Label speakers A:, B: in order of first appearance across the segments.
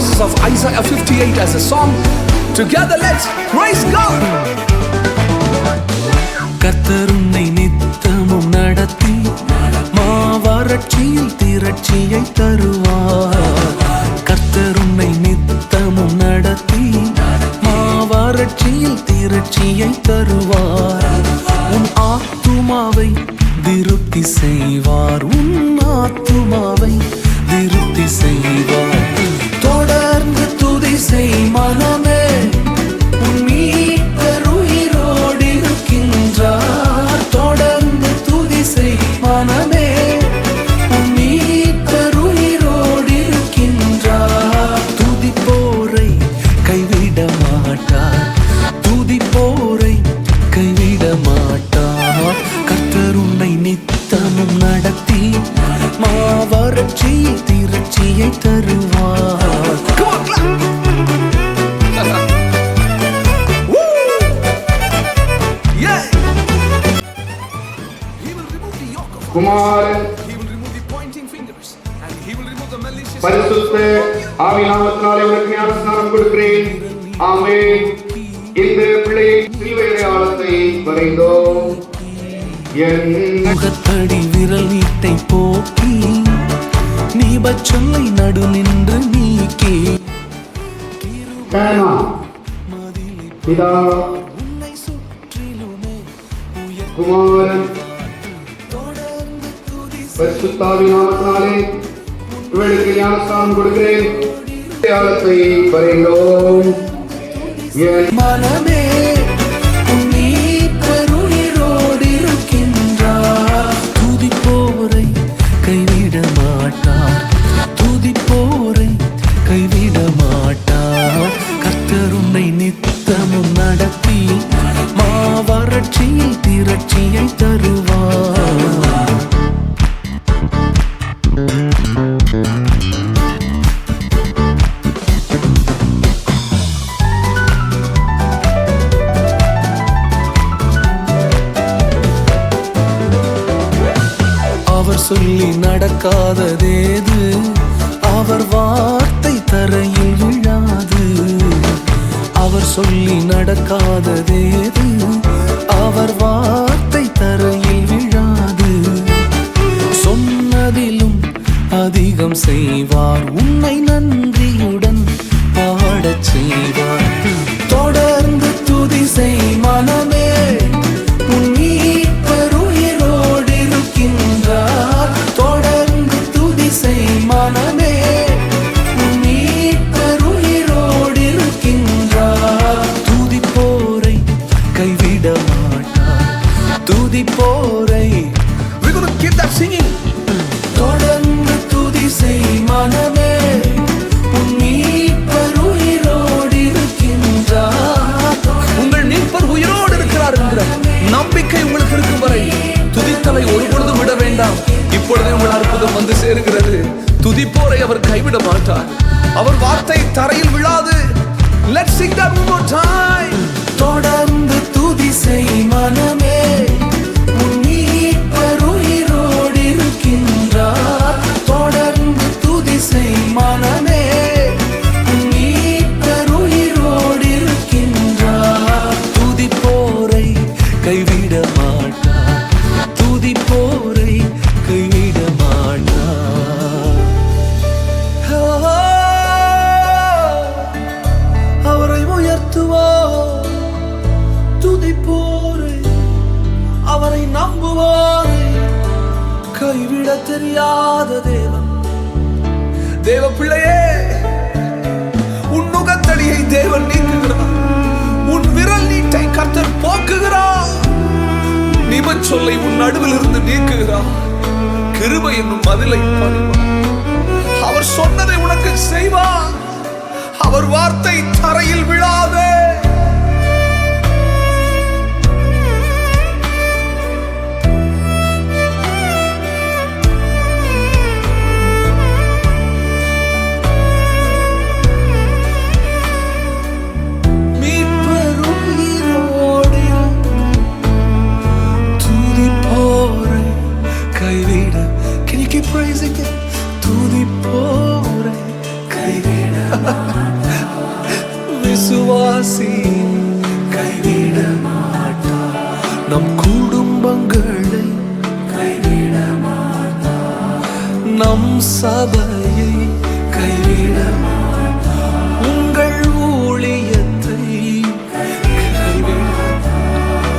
A: promises of Isaiah 58 as a song. Together let's praise God.
B: கர்த்தர் உன்னை நித்தமும் நடத்தி மாவறட்சியில் திரட்சியை தருவார். கர்த்தர் உன்னை நித்தமும் நடத்தி மாவறட்சியில் திரட்சியை தருவார். உன் ஆத்துமாவை திருப்தி செய்வார். உன் ஆத்துமாவை திருப்தி செய்வார். தொடர்ந்து துதி செய் மனமே, உன் மீட்பர் உயிரோடு இருக்கின்றார். தொடர்ந்து துதி செய் மனமே, உன் மீட்பர் உயிரோடு இருக்கின்றார். துதிப்போரை கைவிட மாட்டார். துதிப்போரை கைவிட மாட்டார். கர்த்தர் உன்னை நித்தமும் நடத்தி மாவறட்சியில் திரட்சியை தருவார்.
C: குமாரன் பரிசுத்த ஆவியானவராலே உனக்கு ஞானஸ்நானம் கொடுக்கிறேன். ஆமென். இந்த பிள்ளையை சிலுவையிலே ஆழத்தை வரைந்தோம்.
B: முகத்தடி விரல் நீட்டை போக்கி நீபச்சொல்லை நடு நின்று நீக்கி
C: பிதா குமாரன் பரிசுத்த ஆவியானவராலே இவளுக்கு ஞானஸ்நானம் கொடுக்கிறேன். ஆழத்தை வரைந்தோம்.
B: மனமே உயிரோடு இருக்கின்றார். துதிப்போரை கைவிட மாட்டார். துதிப்போரை கைவிட மாட்டார். கர்த்தர் உன்னை நித்தமும் நடத்தி மாவறட்சியில் திரட்சியை தருவார். அவர் சொல்லி நடக்காததேது, அவர் வார்த்தை தரையில் விழாது. அவர் சொல்லி நடக்காததேது, அவர் வார்த்தை தரையில் விழாது. சொன்னதிலும் அதிகம் செய்வார். உன்னை நன்றியுடன் பாடச் செய்வார். தொடர்ந்து துதி செய் மனமே, தொடர்ந்து துதி செய் மனமே, உன் மீட்பர் உயிரோடு இருக்கின்றார். துதிப்போரை கைவிட மாட்டார். துதிப்போரை
A: We're going to keep that singing.
B: தொடர்ந்து துதி செய் மனமே, உன் மீட்பர் உயிரோடு இருக்கின்றார்.
A: உங்கள் மீட்பர் உயிரோடு இருக்கிறார் என்கிற நம்பிக்கை உங்களுக்கு இருக்கும் வரை துதித்தலை ஒருபொழுதும் விட வேண்டாம். இப்பொழுதே உங்கள் அற்புதம் வந்து சேருகிறது. துதிப்போரை அவர் கைவிட மாட்டார். அவர் வார்த்தை தரையில் விழாது. Let's sing that one more time.
B: தொடர்ந்து துதி செய் மனமே, உன் மீட்பர் உயிரோடு இருக்கின்றார். தொடர்ந்து துதி செய் மனமே, உன் மீட்பர் உயிரோடு இருக்கின்றார். துதிப்போரை கைவிட மாட்டார். துதிப்போரை கைவிட மாட்டார். அவரை உயர்த்துவார். துதிப்போரை, அவரை நம்புவாரை கைவிட தெரியாத தேவன்.
A: தேவ பிள்ளையே, உன் நுகத்தடியை தேவன் நீக்குகிறார். உன் விரல் நீட்டை கர்த்தர் போக்குகிறார். நிபச்சொல்லை உன் நடுவில் இருந்து நீக்குகிறார். கிருபை என்னும் மதிலை பணிவார். அவர் சொன்னதை உனக்கு செய்வார். அவர் வார்த்தை தரையில் விழாதே.
B: Can you keep praising it? துதிப்போரை கைவிட நம் குடும்பங்களை கைவிட மாட்டார், நம் சபையை கைவிட மாட்டார், உங்கள் ஊழியத்தை கைவிட மாட்டார்,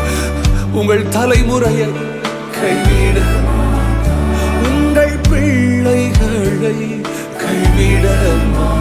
B: உங்கள் தலைமுறையை கைவிட மாட்டார், உங்கள் பிள்ளைகளை கைவிட மாட்டார்.